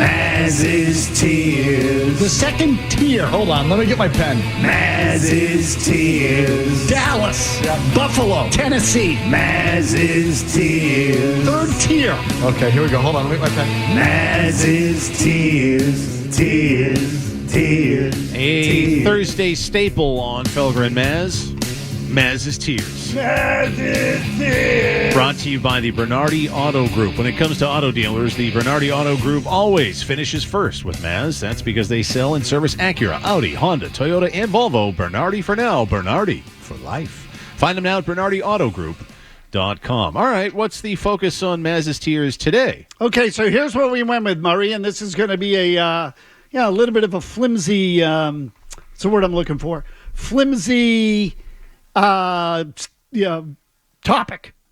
Mazz's Tears. The second tier. Hold on, let me get my pen. Mazz's Tears. Dallas. Buffalo. Tennessee. Mazz's Tears. Third tier. Okay, here we go. Hold on, let me get my pen. Mazz's Tears. Tears. A Thursday staple on Felger and Mazz. Mazz's Tears. Mazz's Tears. Brought to you by the Bernardi Auto Group. When it comes to auto dealers, the Bernardi Auto Group always finishes first with Mazz. That's because they sell and service Acura, Audi, Honda, Toyota, and Volvo. Bernardi for now, Bernardi for life. Find them now at BernardiAutoGroup.com. All right, what's the focus on Mazz's Tears today? Okay, so here's what we went with, Murray, and this is going to be a little bit of a flimsy, what's the word I'm looking for? Flimsy topic.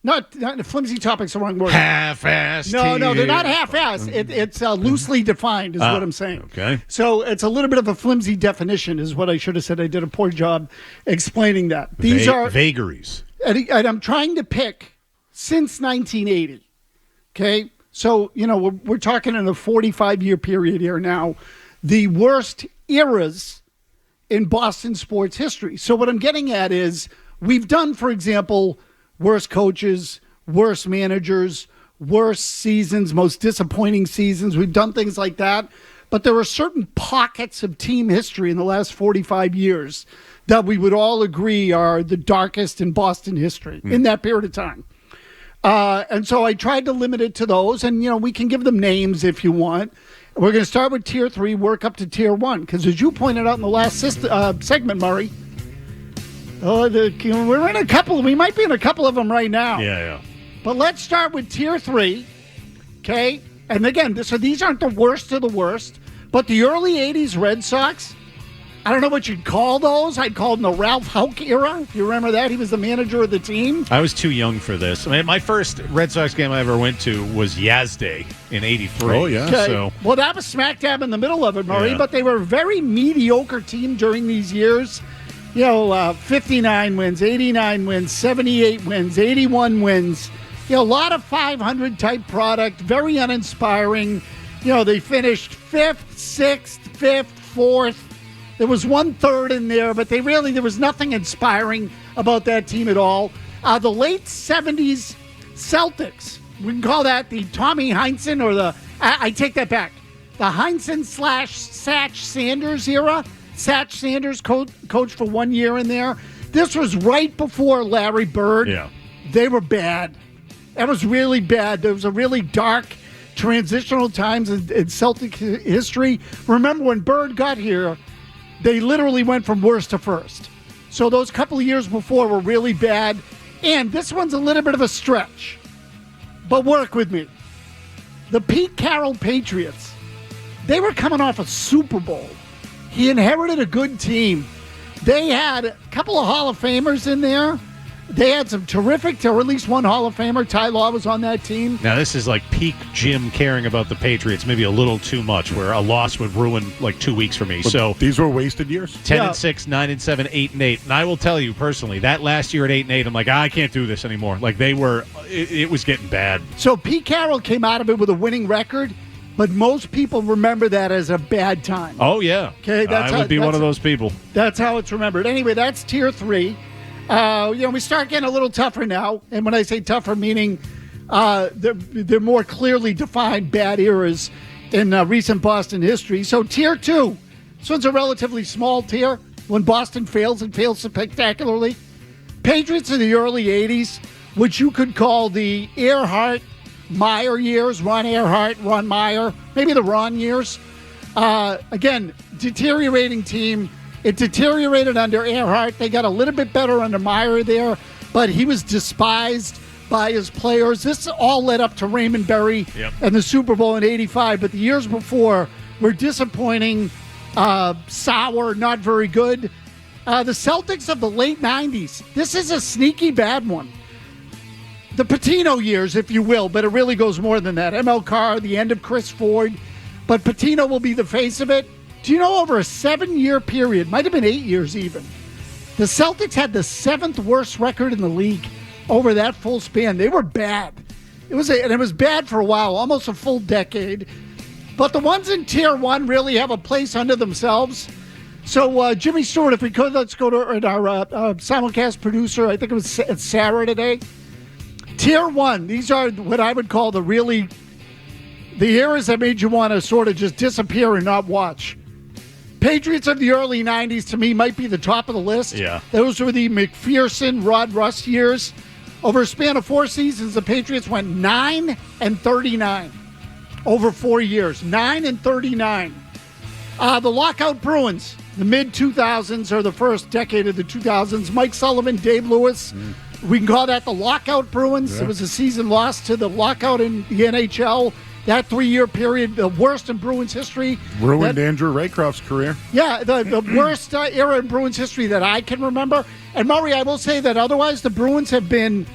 Not flimsy topic's the wrong word. Half-assed. No, they're not half-assed. It's loosely defined is what I'm saying. Okay. So it's a little bit of a flimsy definition is what I should have said. I did a poor job explaining that. These are vagaries. And I'm trying to pick since 1980. Okay? So, we're talking in a 45-year period here now. The worst eras in Boston sports history. So what I'm getting at is we've done, for example, worst coaches, worst managers, worst seasons, most disappointing seasons. We've done things like that. But there are certain pockets of team history in the last 45 years that we would all agree are the darkest in Boston history in that period of time. And so I tried to limit it to those. And, we can give them names if you want. We're going to start with Tier 3, work up to Tier 1. Because as you pointed out in the last segment, Murray, we're in a couple. We might be in a couple of them right now. Yeah. But let's start with Tier 3, okay? And again, these aren't the worst of the worst. But the early 80s Red Sox, I don't know what you'd call those. I'd call them the Ralph Houck era, if you remember that. He was the manager of the team. I was too young for this. I mean, my first Red Sox game I ever went to was Yaz Day in '83. Oh, yeah. Okay. So, well, that was smack dab in the middle of it, Murray. Yeah. But they were a very mediocre team during these years. 59 wins, 89 wins, 78 wins, 81 wins. A lot of 500 type product, very uninspiring. They finished 5th, 6th, 5th, 4th. There was 1/3 in there, but there was nothing inspiring about that team at all. The late 70s Celtics, we can call that the Tommy Heinsohn or I take that back. The Heinsohn/Satch Sanders era. Satch Sanders coached for 1 year in there. This was right before Larry Bird. yeah. They were bad. That was really bad. There was a really dark transitional times in Celtic history. Remember when Bird got here, they literally went from worst to first. So those couple of years before were really bad. And this one's a little bit of a stretch. But work with me. The Pete Carroll Patriots, they were coming off a Super Bowl. He inherited a good team. They had a couple of Hall of Famers in there. They had some terrific, or at least one Hall of Famer. Ty Law was on that team. Now, this is like peak Jim caring about the Patriots, maybe a little too much, where a loss would ruin like 2 weeks for me. But so these were wasted years. 10-6, 9-7, 8-8. And I will tell you personally, that last year at 8-8, I'm like, I can't do this anymore. Like it was getting bad. So Pete Carroll came out of it with a winning record, but most people remember that as a bad time. Oh, yeah. Okay, I would be one of those people. That's how it's remembered. Anyway, that's Tier 3. We start getting a little tougher now. And when I say tougher, meaning they're more clearly defined bad eras in recent Boston history. So Tier 2, this one's a relatively small tier. When Boston fails, it fails spectacularly. Patriots in the early 80s, which you could call the Earhart, Meyer years, Ron Earhart, Ron Meyer, maybe the Ron years. Again, deteriorating team. It deteriorated under Earhart. They got a little bit better under Meyer there, but he was despised by his players. This all led up to Raymond Berry and the Super Bowl in '85, but the years before were disappointing, sour, not very good. The Celtics of the late 90s, this is a sneaky bad one. The Pitino years, if you will, but it really goes more than that. ML Carr, the end of Chris Ford, but Pitino will be the face of it. Do you know over a 7-year period, might have been 8 years even, the Celtics had the 7th worst record in the league over that full span. They were bad. It was bad for a while, almost a full decade. But the ones in Tier 1 really have a place unto themselves. So, Jimmy Stewart, if we could, let's go to our simulcast producer. I think it's Sarah today. Tier 1, these are what I would call the eras that made you want to sort of just disappear and not watch. Patriots of the early 90s, to me, might be the top of the list. Yeah. Those were the McPherson, Rod Rust years. Over a span of 4 seasons, the Patriots went 9-39 over 4 years. 9-39. The lockout Bruins, the mid-2000s or the first decade of the 2000s. Mike Sullivan, Dave Lewis. We can call that the lockout Bruins. Yeah. It was a season lost to the lockout in the NHL. That 3-year period, the worst in Bruins history. Ruined Andrew Raycroft's career. Yeah, the worst era in Bruins history that I can remember. And, Murray, I will say that otherwise the Bruins have been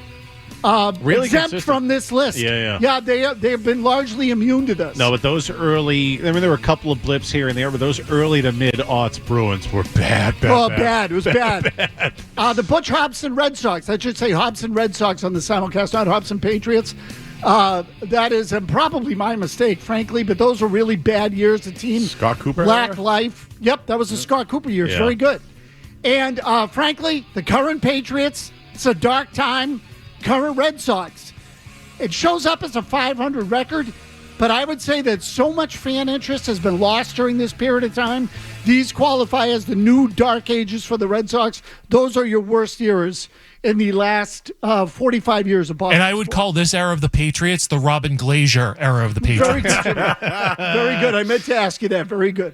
really exempt consistent from this list. Yeah. Yeah, they have been largely immune to this. No, but those early, I mean, there were a couple of blips here and there, but those early to mid-aughts Bruins were bad. Bad. It was bad. The Butch Hobson Red Sox, I should say Hobson Red Sox on the simulcast, not Hobson Patriots. That is probably my mistake, frankly, but those were really bad years. The team Scott Cooper lacked life. Yep, that was the Scott Cooper years. Yeah. Very good. And frankly, the current Patriots, it's a dark time. Current Red Sox, it shows up as a 500 record, but I would say that so much fan interest has been lost during this period of time. These qualify as the new dark ages for the Red Sox. Those are your worst years in the last 45 years of Boston. And I would call this era of the Patriots the Robin Glazier era of the Patriots. Very good. Very good. I meant to ask you that. Very good.